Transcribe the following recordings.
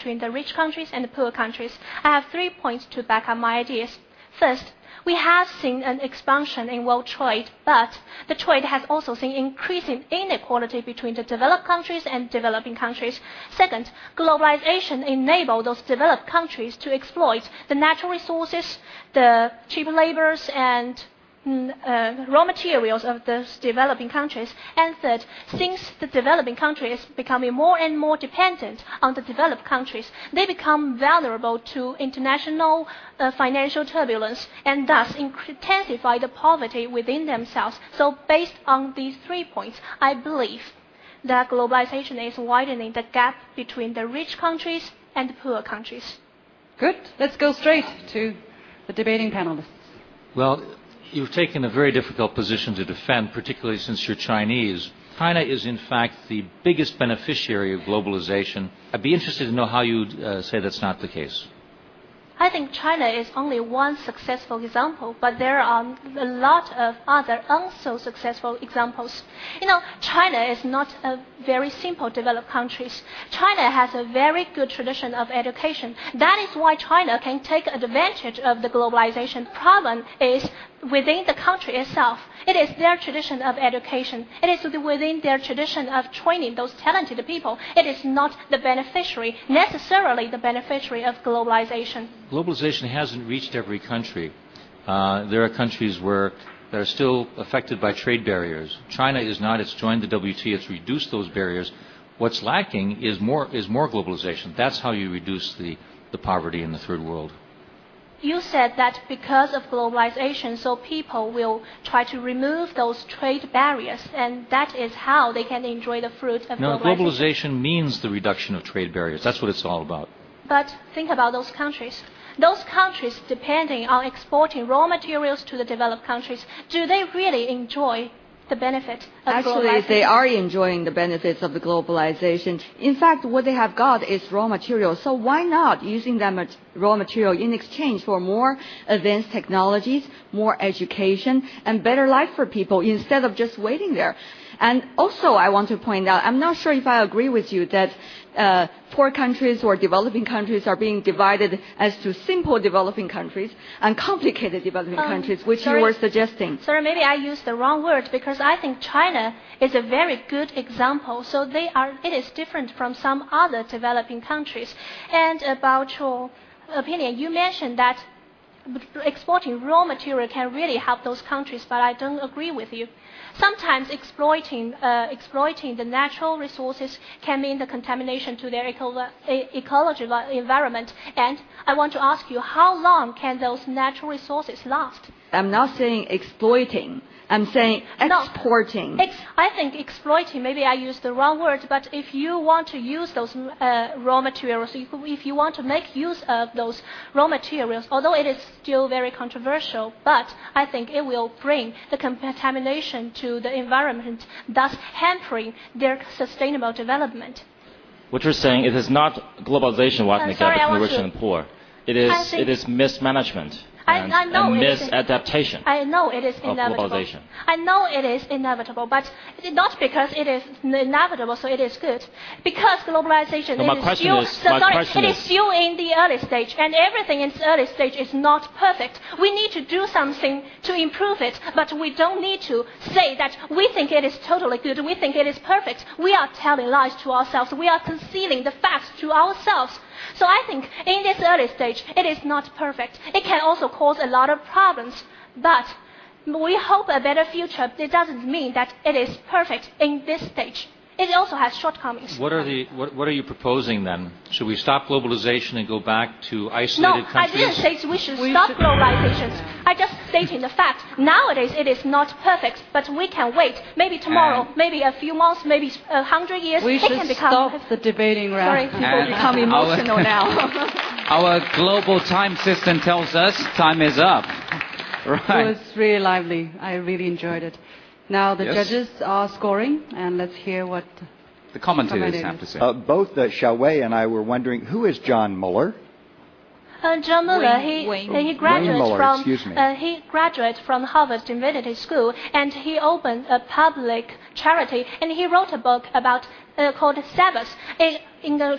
between the rich countries and the poor countries. I have 3 points to back up my ideas. First, we have seen an expansion in world trade, but the trade has also seen increasing inequality between the developed countries and developing countries. Second, globalization enabled those developed countries to exploit the natural resources, the cheap labors, and raw materials of the developing countries. And third, since the developing countries is becoming more and more dependent on the developed countries, they become vulnerable to international financial turbulence and thus intensify the poverty within themselves. So based on these 3 points, I believe that globalization is widening the gap between the rich countries and the poor countries. Good. Let's go straight to the debating panelists. Well, you've taken a very difficult position to defend, particularly since you're Chinese. China is, in fact, the biggest beneficiary of globalization. I'd be interested to know how you'd say that's not the case. I think China is only one successful example, but there are a lot of other unsuccessful examples. China is not a very simple developed country. China has a very good tradition of education. That is why China can take advantage of the globalization. Problem is within the country itself. It is their tradition of education. It is within their tradition of training those talented people. It is not necessarily the beneficiary of globalization. Globalization hasn't reached every country. There are countries that are still affected by trade barriers. China is not. It's joined the WTO. It's reduced those barriers. What's lacking is more globalization. That's how you reduce the poverty in the third world. You said that because of globalization, so people will try to remove those trade barriers, and that is how they can enjoy the fruit of globalization. No, globalization means the reduction of trade barriers. That's what it's all about. But think about those countries. Those countries depending on exporting raw materials to the developed countries, do they really enjoy the benefit of Actually, globalization? they are enjoying the benefits of the globalization. In fact, what they have got is raw materials. So why not using that raw material in exchange for more advanced technologies, more education, and better life for people instead of just waiting there? And also, I want to point out, I'm not sure if I agree with you that poor countries or developing countries are being divided as to simple developing countries and complicated developing countries, which you were suggesting. Sorry, maybe I used the wrong word, because I think China is a very good example. So it is different from some other developing countries. And about your opinion, you mentioned that exporting raw material can really help those countries, but I don't agree with you. Sometimes exploiting the natural resources can mean the contamination to their ecological environment. And I want to ask you, how long can those natural resources last? I'm not saying exploiting. I'm saying exporting. No, I think exploiting, maybe I used the wrong word, but if you want to use those raw materials, if you want to make use of those raw materials, although it is still very controversial, but I think it will bring the contamination to the environment, thus hampering their sustainable development. What you're saying, it is not globalization widening the gap between the rich and the poor. It is mismanagement. And misadaptation. I know it is inevitable. Globalization. I know it is inevitable, but not because it is inevitable, so it is good. Because globalization is still in the early stage, and everything in its early stage is not perfect. We need to do something to improve it, but we don't need to say that we think it is totally good, we think it is perfect. We are telling lies to ourselves. We are concealing the facts to ourselves. So I think in this early stage, it is not perfect. It can also cause a lot of problems. But we hope a better future. It doesn't mean that it is perfect in this stage. It also has shortcomings. What are you proposing then? Should we stop globalization and go back to isolated countries? No, I didn't say we should stop globalization. I just stated the fact. Nowadays it is not perfect, but we can wait. Maybe tomorrow, maybe a few months, maybe 100 years. We should stop the debating round. Sorry, people become emotional now. Our global time system tells us time is up. Right. It was really lively. I really enjoyed it. Now the judges are scoring, and let's hear what the commentators have to say. Both Xiao Wei and I were wondering, who is John Mueller? John Mueller, he graduated from Harvard Divinity School, and he opened a public charity, and he wrote a book about called Sabbath.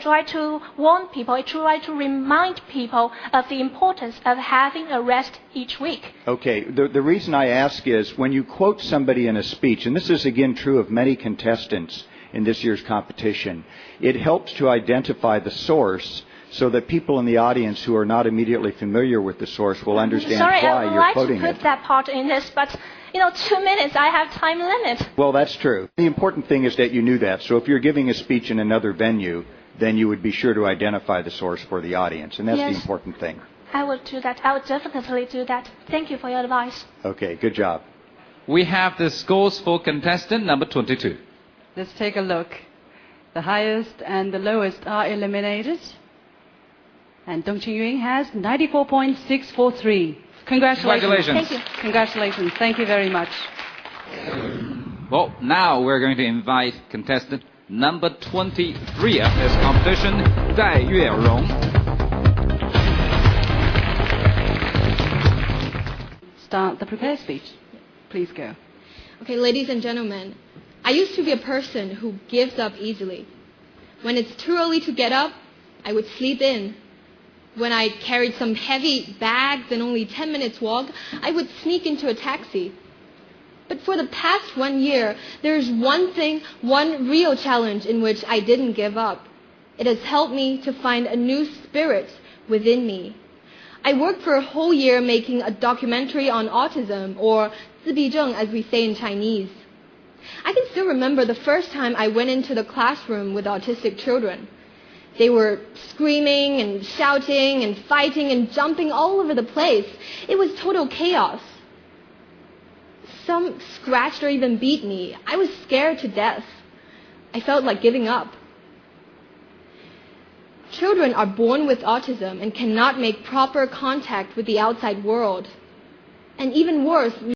Try to warn people, try to remind people of the importance of having a rest each week. Okay, the reason I ask is when you quote somebody in a speech, and this is again true of many contestants in this year's competition, it helps to identify the source so that people in the audience who are not immediately familiar with the source will understand why you're quoting it. Sorry, I would like to put that part in this, but 2 minutes, I have time limit. Well, that's true. The important thing is that you knew that. So if you're giving a speech in another venue, then you would be sure to identify the source for the audience, and that's the important thing. I will do that. I will definitely do that. Thank you for your advice. Okay, good job. We have the scores for contestant number 22. Let's take a look. The highest and the lowest are eliminated. And Dong Qingyun has 94.643. Congratulations. Thank you. Congratulations. Thank you very much. Well, now we're going to invite contestant number 23 of this competition, Dai Yuerong. Start the prepared speech. Please go. Okay, ladies and gentlemen, I used to be a person who gives up easily. When it's too early to get up, I would sleep in. When I carried some heavy bags and only 10 minutes walk, I would sneak into a taxi. But for the past 1 year, there's one real challenge in which I didn't give up. It has helped me to find a new spirit within me. I worked for a whole year making a documentary on autism, or 自闭症 as we say in Chinese. I can still remember the first time I went into the classroom with autistic children. They were screaming and shouting and fighting and jumping all over the place. It was total chaos. Some scratched or even beat me. I was scared to death. I felt like giving up. Children are born with autism and cannot make proper contact with the outside world. And even worse,